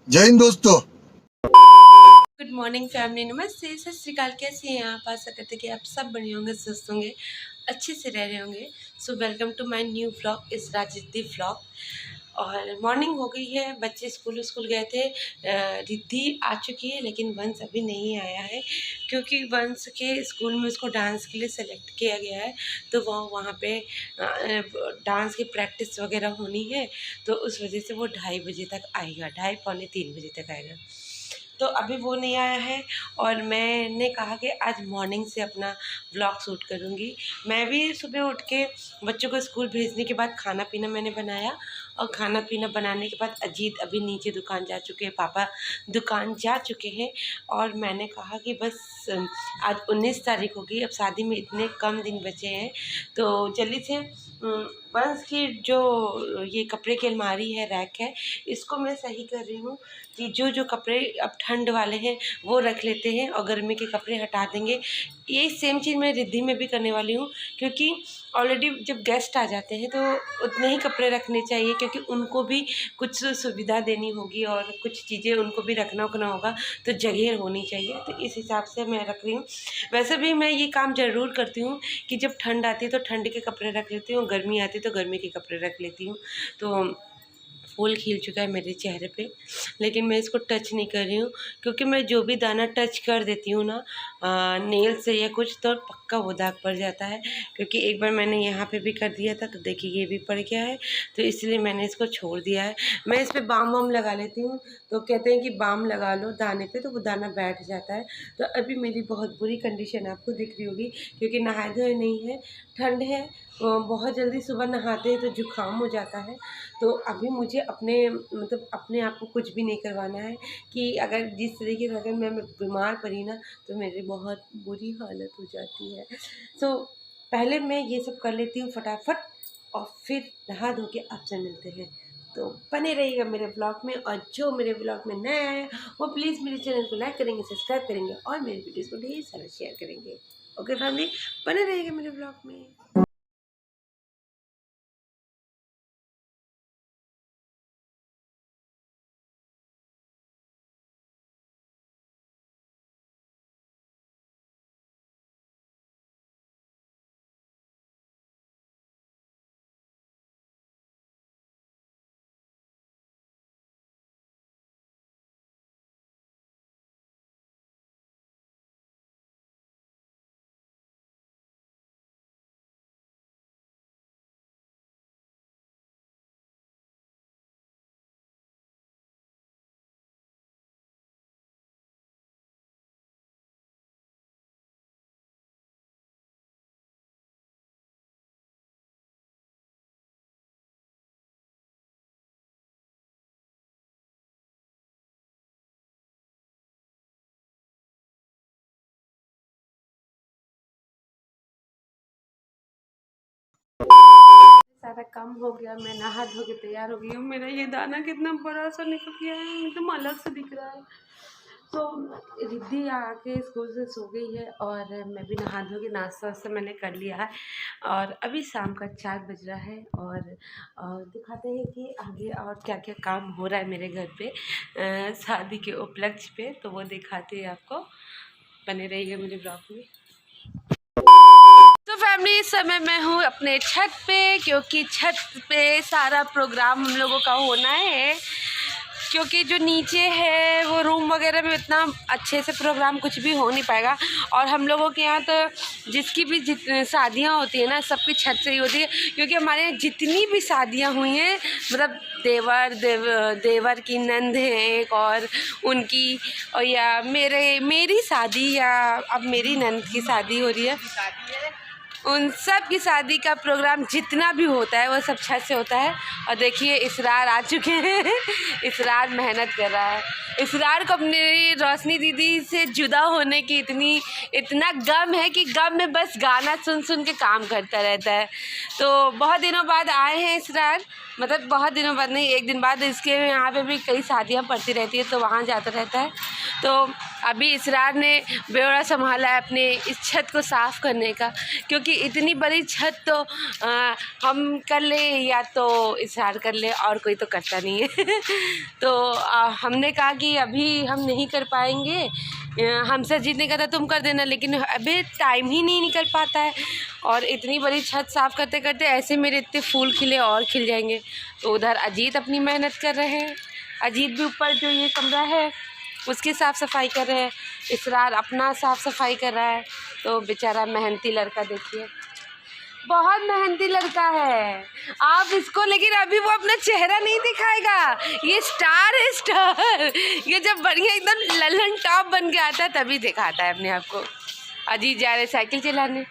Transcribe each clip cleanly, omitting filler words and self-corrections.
जय हिंद दोस्तों। Good morning family, नमस्ते, सत श्रीकाल। कैसे हैं आप? आशा करते कि आप सब बढ़िया होंगे, स्वस्थ होंगे, अच्छे से रह रहे होंगे। So welcome to my new vlog, इस राजरिद्धि व्लॉग। और मॉर्निंग हो गई है, बच्चे स्कूल गए थे। रिद्धि आ चुकी है लेकिन वंश अभी नहीं आया है, क्योंकि वंश के स्कूल में उसको डांस के लिए सेलेक्ट किया गया है। तो वहाँ पे डांस की प्रैक्टिस वगैरह होनी है, तो उस वजह से वो 2:30 बजे तक आएगा, 2:30 पौने 3 बजे तक आएगा। तो अभी वो नहीं आया है और मैंने कहा कि आज मॉर्निंग से अपना व्लॉग शूट करूँगी। मैं भी सुबह उठ के बच्चों को स्कूल भेजने के बाद खाना पीना मैंने बनाया, और खाना पीना बनाने के बाद अजीत अभी नीचे दुकान जा चुके हैं, पापा दुकान जा चुके हैं। और मैंने कहा कि बस आज 19 तारीख हो गई, अब शादी में इतने कम दिन बचे हैं, तो जल्दी से वंश की जो ये कपड़े की अलमारी है, रैक है, इसको मैं सही कर रही हूँ कि जो कपड़े अब ठंड वाले हैं वो रख लेते हैं और गर्मी के कपड़े हटा देंगे। ये सेम चीज़ मैं रिद्धि में भी करने वाली हूँ, क्योंकि ऑलरेडी जब गेस्ट आ जाते हैं तो उतने ही कपड़े रखने चाहिए, क्योंकि उनको भी कुछ सुविधा देनी होगी और कुछ चीज़ें उनको भी रखना होगा, तो जगह होनी चाहिए। तो इस हिसाब से मैं रख रही हूँ। वैसे भी मैं ये काम ज़रूर करती हूँ कि जब ठंड आती है तो ठंड के कपड़े रख लेती हूँ, गर्मी आती है तो गर्मी के कपड़े रख लेती हूँ। तो फूल खिल चुका है मेरे चेहरे पे, लेकिन मैं इसको टच नहीं कर रही हूँ, क्योंकि मैं जो भी दाना टच कर देती हूँ ना नेल से या कुछ, तो पक्का वो दाग पड़ जाता है। क्योंकि एक बार मैंने यहाँ पे भी कर दिया था, तो देखिए ये भी पड़ गया है, तो इसलिए मैंने इसको छोड़ दिया है। मैं इस पर बाम वाम लगा लेती हूँ, तो कहते हैं कि बाम लगा लो दाने पे तो वो दाना बैठ जाता है। तो अभी मेरी बहुत बुरी कंडीशन आपको दिख रही होगी, क्योंकि नहाए धोए नहीं है, ठंड है, बहुत जल्दी सुबह नहाते हैं तो जुकाम हो जाता है। तो अभी मुझे अपने आप को कुछ भी नहीं करवाना है, कि अगर जिस तरीके से अगर मैं बीमार पड़ी ना तो मेरी बहुत बुरी हालत हो जाती है। तो पहले मैं ये सब कर लेती हूँ फटाफट, और फिर नहा धो के आपसे मिलते हैं। तो बने रहिएगा मेरे ब्लॉग में, और जो मेरे ब्लॉग में नया है वो प्लीज़ मेरे चैनल को लाइक करेंगे, सब्सक्राइब करेंगे और मेरे वीडियोज़ को ढेर सारा शेयर करेंगे। ओके फैमिली, बने रहिएगा मेरे ब्लॉग में। सारा काम हो गया, मैं नहा धो के तैयार हो गई हूँ। मेरा ये दाना कितना बड़ा सा निकल गया है, एकदम अलग से दिख रहा है। तो रिद्धि आके स्कूल से सो गई है, और मैं भी नहा धो के नाश्ता वास्ता मैंने कर लिया है, और अभी शाम का 4 बज रहा है। और दिखाते हैं कि आगे और क्या क्या काम हो रहा है मेरे घर पे शादी के उपलक्ष्य पे, तो वो दिखाते हैं आपको। बने रहिएगा मेरे ब्लॉग में। तो फैमिली, इस समय मैं हूँ अपने छत पे, क्योंकि छत पे सारा प्रोग्राम हम लोगों का होना है। क्योंकि जो नीचे है वो रूम वगैरह में इतना अच्छे से प्रोग्राम कुछ भी हो नहीं पाएगा, और हम लोगों के यहाँ तो जिसकी भी शादियाँ होती है ना, सबकी छत से ही होती है। क्योंकि हमारे यहाँ जितनी भी शादियाँ हुई हैं, मतलब देवर की नंद है एक, और उनकी, और या मेरी शादी, या अब मेरी नंद की शादी हो रही है, उन सब की शादी का प्रोग्राम जितना भी होता है वो सब छत से होता है। और देखिए इसरार आ चुके हैं इसरार मेहनत कर रहा है। इसरार को अपनी रोशनी दीदी से जुदा होने की इतना गम है कि गम में बस गाना सुन सुन के काम करता रहता है। तो बहुत दिनों बाद आए हैं इसरार, मतलब बहुत दिनों बाद नहीं, एक दिन बाद। इसके यहाँ पे भी कई शादियाँ पड़ती रहती है, तो वहाँ जाता रहता है। तो अभी इसरार ने ब्यौरा संभाला है अपने इस छत को साफ़ करने का, क्योंकि इतनी बड़ी छत तो हम कर ले या तो इसरार कर ले, और कोई तो करता नहीं है। तो हमने कहा कि अभी हम नहीं कर पाएंगे, हमसे जीत ने कहा था तुम कर देना, लेकिन अभी टाइम ही नहीं निकल पाता है। और इतनी बड़ी छत साफ़ करते करते ऐसे मेरे इतने फूल खिले और खिल जाएंगे। तो उधर अजीत अपनी मेहनत कर रहे हैं, अजीत भी ऊपर जो ये कमरा है उसकी साफ़ सफाई कर रहे हैं, इसरार अपना साफ़ सफाई कर रहा है। तो बेचारा मेहनती लड़का, देखिए बहुत मेहनती लड़का है आप इसको, लेकिन अभी वो अपना चेहरा नहीं दिखाएगा। ये स्टार है, स्टार। ये जब बढ़िया एकदम लल्लन टॉप बन के आता है तभी दिखाता है अपने आप को। अजीत जा रहे साइकिल चलाने,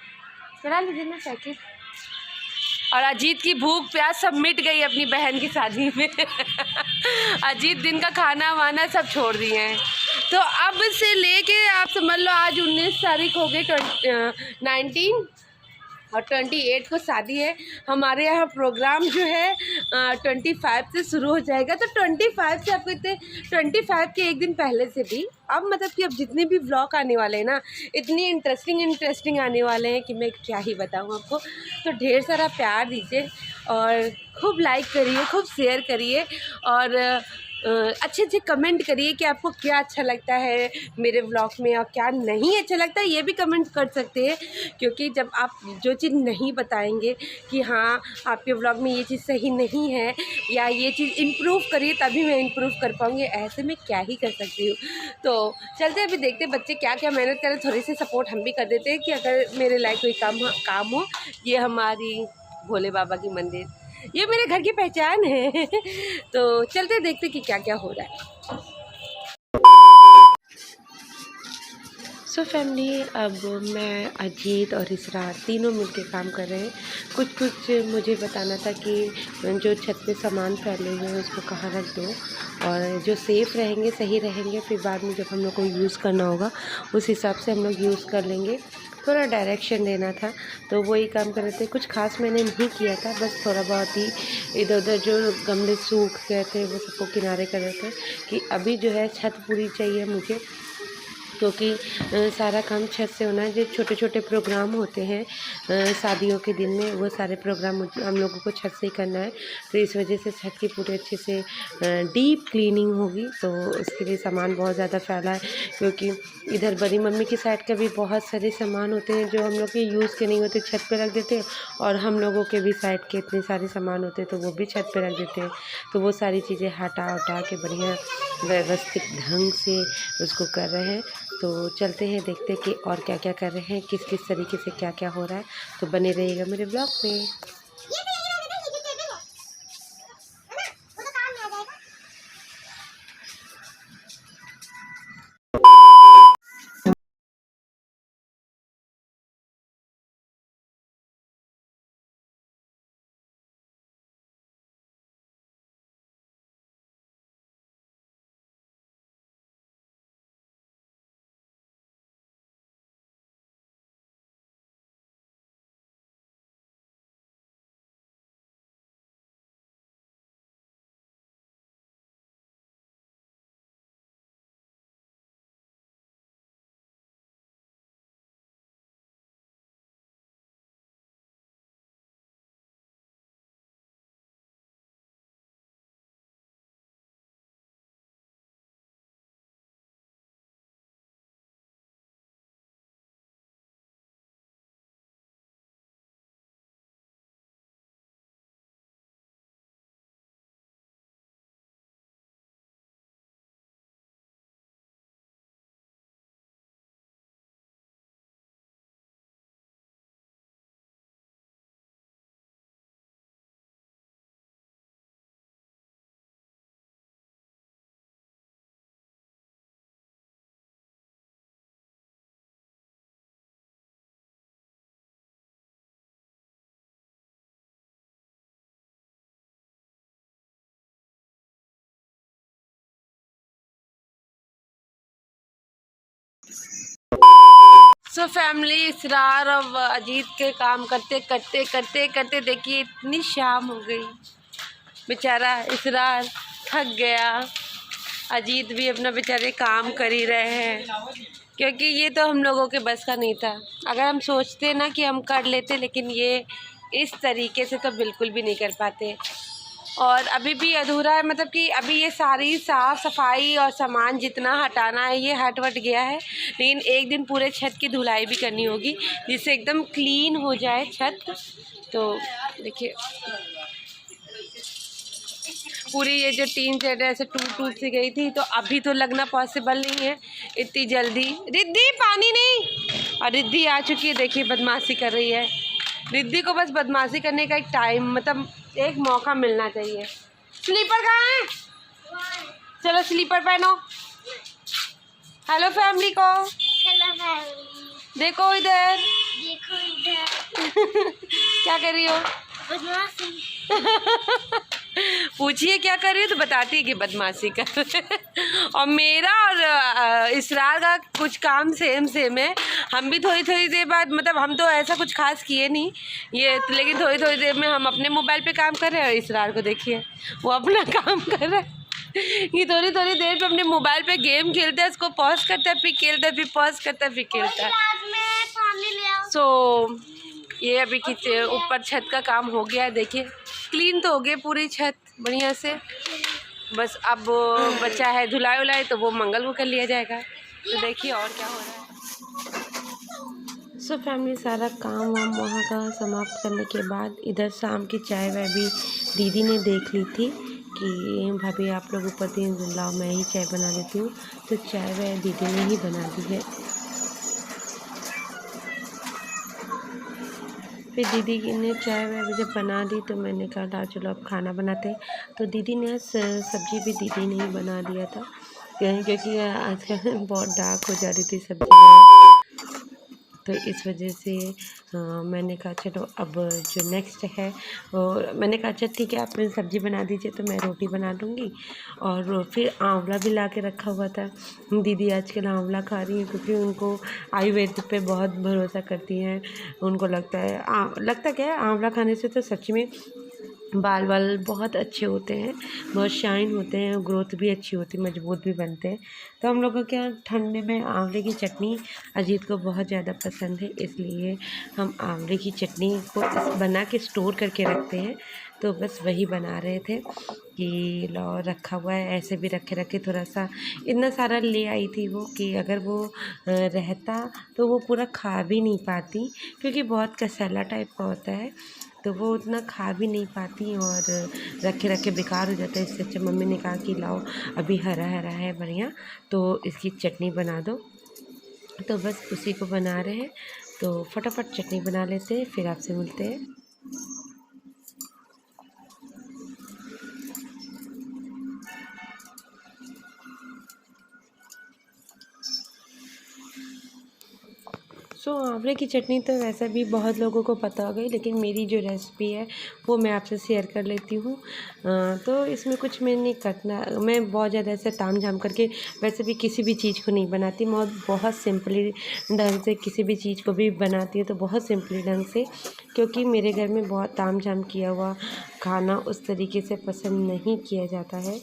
चला लीजिए ना साइकिल। और अजीत की भूख प्यास सब मिट गई अपनी बहन की शादी में। अजीत दिन का खाना वाना सब छोड़ दिए हैं। तो अब से लेके आप समझ लो आज 19 तारीख हो गई, 19 और 28 को शादी है। हमारे यहाँ प्रोग्राम जो है 25 से शुरू हो जाएगा। तो 25 से आपको इतने 25 के एक दिन पहले से भी अब मतलब कि अब जितने भी व्लॉग आने वाले हैं ना, इतनी इंटरेस्टिंग आने वाले हैं कि मैं क्या ही बताऊँ आपको। तो ढेर सारा प्यार दीजिए और खूब लाइक करिए, खूब शेयर करिए और अच्छे अच्छे कमेंट करिए कि आपको क्या अच्छा लगता है मेरे व्लॉग में और क्या नहीं अच्छा लगता है, ये भी कमेंट कर सकते हैं। क्योंकि जब आप जो चीज़ नहीं बताएंगे कि हाँ आपके व्लॉग में ये चीज़ सही नहीं है या ये चीज़ इम्प्रूव करिए, तभी मैं इम्प्रूव कर पाऊँगी। ऐसे में क्या ही कर सकती हूँ। तो चलते अभी देखते बच्चे क्या क्या मेहनत करें, थोड़ी सी सपोर्ट हम भी कर देते हैं कि अगर मेरे लायक कोई काम हो। ये हमारी भोले बाबा की मंदिर, ये मेरे घर की पहचान है। तो चलते देखते कि क्या क्या हो रहा है। सो फैमिली, अब मैं अजीत और इसरार तीनों मिलके काम कर रहे हैं। कुछ मुझे बताना था कि जो छत पे सामान फैले हुए हैं उसको कहाँ रख दो, और जो सेफ़ रहेंगे सही रहेंगे, फिर बाद में जब हम लोग को यूज़ करना होगा उस हिसाब से हम लोग यूज़ कर लेंगे। थोड़ा डायरेक्शन देना था, तो वही काम कर रहे थे। कुछ खास मैंने नहीं किया था, बस थोड़ा बहुत ही इधर उधर जो गमले सूख गए थे वो सबको किनारे कर रहे थे कि अभी जो है छत पूरी चाहिए मुझे, क्योंकि सारा काम छत से होना है। जो छोटे छोटे प्रोग्राम होते हैं शादियों के दिन में, वो सारे प्रोग्राम हम लोगों को छत से ही करना है। तो इस वजह से छत की पूरे अच्छे से डीप क्लीनिंग होगी। तो उसके लिए सामान बहुत ज़्यादा फैला है, क्योंकि इधर बड़ी मम्मी की साइड का भी बहुत सारे सामान होते हैं जो हम लोग के यूज़ के नहीं होते, छत पे रख देते हैं। और हम लोगों के भी साइड के इतने सारे सामान होते हैं तो वो भी छत पे रख देते हैं। तो वो सारी चीज़ें हटा उठा के बढ़िया व्यवस्थित ढंग से उसको कर रहे हैं। तो चलते हैं देखते हैं कि और क्या क्या कर रहे हैं, किस किस तरीके से क्या क्या हो रहा है। तो बने रहिएगा मेरे ब्लॉग में। सो फैमिली, इसरार और अजीत के काम करते करते करते करते देखिए इतनी शाम हो गई। बेचारा इसरार थक गया, अजीत भी अपना बेचारे काम कर ही रहे हैं, क्योंकि ये तो हम लोगों के बस का नहीं था। अगर हम सोचते ना कि हम कर लेते, लेकिन ये इस तरीके से तो बिल्कुल भी नहीं कर पाते। और अभी भी अधूरा है, मतलब कि अभी ये सारी साफ़ सफाई और सामान जितना हटाना है ये हट गया है, लेकिन एक दिन पूरे छत की धुलाई भी करनी होगी जिससे एकदम क्लीन हो जाए छत। तो देखिए पूरी ये जो टीन सेट है ऐसे टूट सी गई थी, तो अभी तो लगना पॉसिबल नहीं है इतनी जल्दी। रिद्धि पानी नहीं, और रिद्धि आ चुकी है, देखिए बदमाशी कर रही है। रिद्धि को बस बदमाशी करने का एक टाइम, मतलब एक मौका मिलना चाहिए। स्लीपर कहाँ है? चलो स्लीपर पहनो। हेलो फैमिली को। Hello family. देखो इधर, देखो इधर। क्या कर रही हो? बदमाशी। पूछिए क्या कर रही हो तो बताती है कि बदमाशी कर रहे हैं। और मेरा और इसरार का कुछ काम सेम है। हम भी थोड़ी देर बाद, मतलब हम तो ऐसा कुछ खास किए नहीं ये, लेकिन थोड़ी देर में हम अपने मोबाइल पे काम कर रहे हैं और इसरार को देखिए वो अपना काम कर रहा है। ये थोड़ी देर पे अपने मोबाइल पे गेम खेलता है, उसको पॉज करता है, फिर खेलता है, फिर पॉज करता है, फिर खेलता है। सो ये अभी की ऊपर छत का काम हो गया है। देखिए क्लीन तो हो गई पूरी छत बढ़िया से, बस अब बचा है धुलाई उलाई, तो वो मंगल को कर लिया जाएगा। तो देखिए और क्या हो रहा है। सो फैमिली सारा काम वाम वहाँ का समाप्त करने के बाद इधर शाम की चाय वाय भी दीदी ने देख ली थी कि भाभी आप लोग ऊपर दिन लाओ मैं ही चाय बना देती हूँ, तो चाय वाय दीदी ने ही बना दी है। फिर दीदी ने चाय वाय जब बना दी तो मैंने कहा चलो अब खाना बनाते हैं। तो दीदी ने सब्ज़ी भी दीदी ने ही बना दिया था, क्योंकि आजकल बहुत डार्क हो जा रही थी सब्ज़ी, तो इस वजह से मैंने कहा चलो अब जो नेक्स्ट है और मैंने कहा अच्छा ठीक है आप सब्ज़ी बना दीजिए तो मैं रोटी बना दूँगी। और फिर आंवला भी ला के रखा हुआ था। दीदी आजकल आंवला खा रही हैं क्योंकि उनको आयुर्वेद पे बहुत भरोसा करती हैं। उनको लगता क्या है आंवला खाने से तो सच में बाल बहुत अच्छे होते हैं, बहुत शाइन होते हैं, ग्रोथ भी अच्छी होती है, मजबूत भी बनते हैं। तो हम लोगों के यहाँ ठंडे में आंवले की चटनी अजीत को बहुत ज़्यादा पसंद है, इसलिए हम आंवले की चटनी को बना के स्टोर करके रखते हैं। तो बस वही बना रहे थे कि लो रखा हुआ है, ऐसे भी रखे थोड़ा सा, इतना सारा ले आई थी वो कि अगर वो रहता तो वो पूरा खा भी नहीं पाती, क्योंकि बहुत कसैला टाइप का होता है तो वो उतना खा भी नहीं पाती और रखे बेकार हो जाता है। इससे अच्छा मम्मी ने कहा कि लाओ अभी हरा है बढ़िया, तो इसकी चटनी बना दो। तो बस उसी को बना रहे हैं, तो फटाफट चटनी बना लेते हैं, फिर आपसे मिलते हैं। आंवले की चटनी तो वैसे भी बहुत लोगों को पता हो गई, लेकिन मेरी जो रेसिपी है वो मैं आपसे शेयर कर लेती हूँ। तो इसमें कुछ मैं नहीं करना, मैं बहुत ज़्यादा ऐसे ताम झाम करके वैसे भी किसी भी चीज़ को नहीं बनाती। मैं बहुत सिंपली ढंग से किसी भी चीज़ को भी बनाती हूँ, तो बहुत सिंपली ढंग से, क्योंकि मेरे घर में बहुत ताम झाम किया हुआ खाना उस तरीके से पसंद नहीं किया जाता है।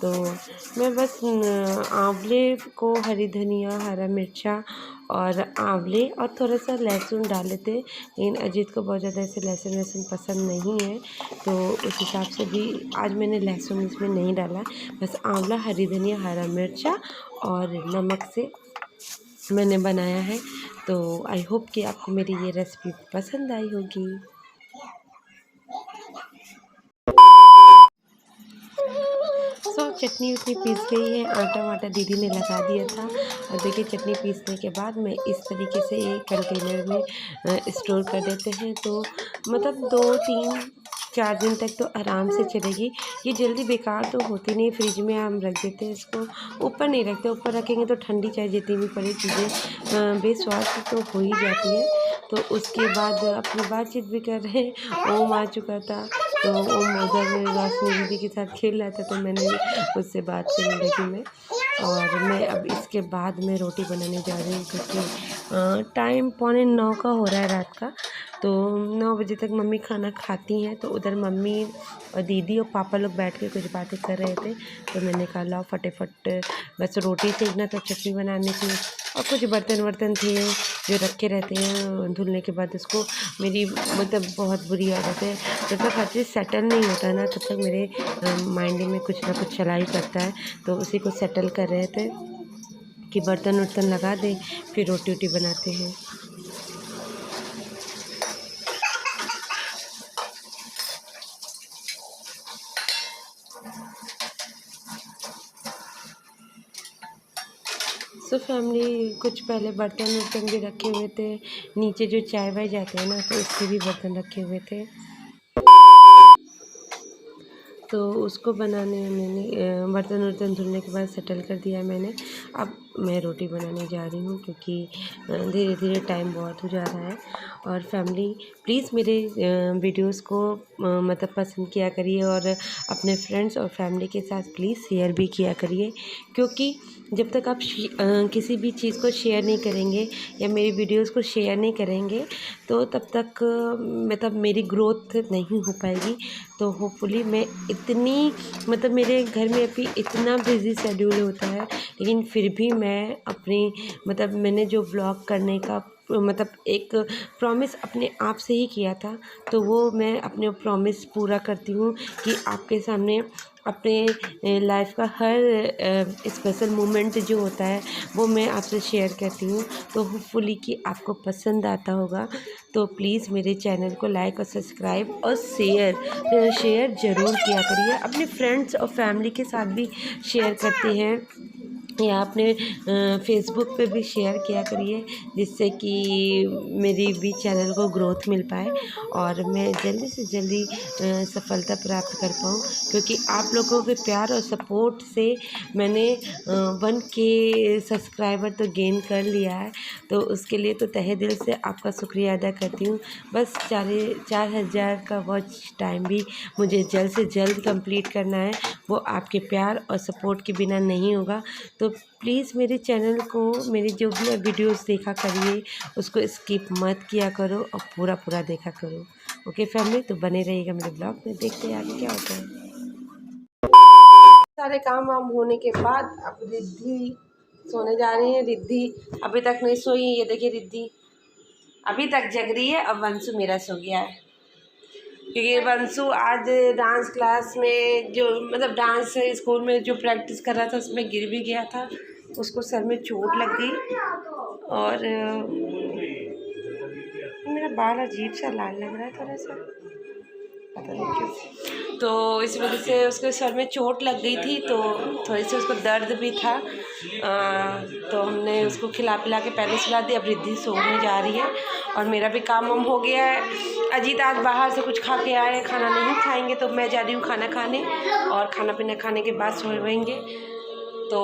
तो मैं बस आंवले को हरी धनिया, हरा मिर्चा और आंवले और थोड़ा सा लहसुन डाल लेते हैं, लेकिन अजीत को बहुत ज़्यादा ऐसे लहसुन पसंद नहीं है, तो उस हिसाब से भी आज मैंने लहसुन इसमें नहीं डाला। बस आंवला, हरी धनिया, हरा मिर्चा और नमक से मैंने बनाया है। तो आई होप कि आपको मेरी ये रेसिपी पसंद आई होगी। चटनी उतनी पीस गई है, आटा वाटा दीदी ने लगा दिया था। और देखिए चटनी पीसने के बाद में इस तरीके से एक कंटेनर में स्टोर कर देते हैं, तो मतलब 2-3-4 दिन तक तो आराम से चलेगी। ये जल्दी बेकार तो होती नहीं, फ्रिज में हम रख देते हैं इसको, ऊपर नहीं रखते, ऊपर रखेंगे तो ठंडी चाहे जितनी भी पड़ी चीज़ें बेस्वाद तो हो ही जाती है। तो उसके बाद अपनी बातचीत भी कर रहे हैं, ओम आ चुका था, तो ओम उधर रोशनी दीदी के साथ खेल रहा था, तो मैंने उससे बात करने लगी मैं। और मैं अब इसके बाद मैं रोटी बनाने जा रही हूँ, क्योंकि टाइम 8:45 का हो रहा है रात का। तो 9 बजे तक मम्मी खाना खाती हैं, तो उधर मम्मी और दीदी और पापा लोग बैठ के कुछ बातें कर रहे थे। तो मैंने कहा लाओ फटाफट बस रोटी सेकना था चटनी बनाने की, और कुछ बर्तन थे जो रखे रहते हैं धुलने के बाद उसको। मेरी मतलब बहुत बुरी आदत है, जब तक हर चीज़ सेटल नहीं होता ना तब तक मेरे माइंड में कुछ ना कुछ चला ही करता है। तो उसी को सेटल कर रहे थे कि बर्तन वर्तन लगा दें, फिर रोटी वोटी बनाते हैं। सो फैमिली, कुछ पहले बर्तन वर्तन भी रखे हुए थे, नीचे जो चाय वाय जाते हैं ना तो उसके भी बर्तन रखे हुए थे। तो उसको बनाने में मैंने बर्तन वर्तन धुलने के बाद सेटल कर दिया मैंने। अब मैं रोटी बनाने जा रही हूँ क्योंकि धीरे धीरे टाइम बहुत हो जा रहा है। और फैमिली प्लीज़ मेरे वीडियोस को मतलब पसंद किया करिए, और अपने फ्रेंड्स और फैमिली के साथ प्लीज़ शेयर भी किया करिए, क्योंकि जब तक आप किसी भी चीज़ को शेयर नहीं करेंगे या मेरी वीडियोस को शेयर नहीं करेंगे तो तब तक मतलब मेरी ग्रोथ नहीं हो पाएगी। तो होपफुली मैं इतनी मतलब मेरे घर में अभी इतना बिज़ी शेड्यूल होता है, लेकिन फिर भी मैं अपनी मतलब मैंने जो व्लॉग करने का मतलब एक प्रॉमिस अपने आप से ही किया था, तो वो मैं अपने प्रॉमिस पूरा करती हूँ कि आपके सामने अपने लाइफ का हर स्पेशल मोमेंट जो होता है वो मैं आपसे शेयर करती हूँ। तो होपफुली कि आपको पसंद आता होगा। तो प्लीज़ मेरे चैनल को लाइक और सब्सक्राइब और शेयर ज़रूर किया करिए। अपने फ्रेंड्स और फैमिली के साथ भी शेयर करते हैं, या अपने फेसबुक पे भी शेयर किया करिए, जिससे कि मेरी भी चैनल को ग्रोथ मिल पाए और मैं जल्दी से जल्दी सफलता प्राप्त कर पाऊँ। क्योंकि आप लोगों के प्यार और सपोर्ट से मैंने 1K सब्सक्राइबर तो गेन कर लिया है, तो उसके लिए तो तहे दिल से आपका शुक्रिया अदा करती हूँ। बस 4,000 का वॉच टाइम भी मुझे जल्द से जल्द कंप्लीट करना है, वो आपके प्यार और सपोर्ट के बिना नहीं होगा। तो प्लीज़ मेरे चैनल को, मेरी जो भी वीडियोस देखा करिए उसको स्किप मत किया करो और पूरा देखा करो। ओके फैमिली, तो बने रहिएगा मेरे ब्लॉग में, देखते हैं आगे क्या होता है। सारे काम वाम होने के बाद अब रिद्धि सोने जा रही है। रिद्धि अभी तक नहीं सोई, ये देखिए रिद्धि अभी तक जग रही है। अब वंशु मेरा सो गया है, क्योंकि वंशु आज डांस क्लास में जो मतलब डांस स्कूल में जो प्रैक्टिस कर रहा था उसमें गिर भी गया था, उसको सर में चोट लग गई। और मेरा बाल अजीब सा लाल लग रहा है थोड़ा सा, पता नहीं क्यों। तो इस वजह से उसके सर में चोट लग गई थी, तो थोड़ी सी उसको दर्द भी था। तो हमने उसको खिला पिला के पहले सुला दिया। अब रिद्धि सोने जा रही है और मेरा भी काम वाम हो गया है। अजीत आज बाहर से कुछ खा के आए, खाना नहीं खाएंगे, तो मैं जा रही हूँ खाना खाने, और खाना पीना खाने के बाद सोएंगे। तो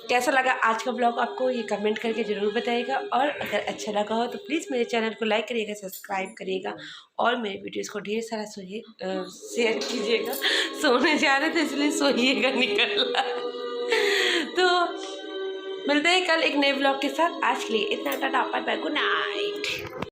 कैसा लगा आज का ब्लॉग आपको ये कमेंट करके ज़रूर बताइएगा, और अगर अच्छा लगा हो तो प्लीज़ मेरे चैनल को लाइक करिएगा, सब्सक्राइब करिएगा, और मेरे वीडियोस को ढेर सारा शेयर कीजिएगा। सोने जा रहे थे इसलिए सोइएगा निकल। तो मिलते हैं कल एक नए ब्लॉग के साथ। आज के लिए इतना tata, bye bye, good night.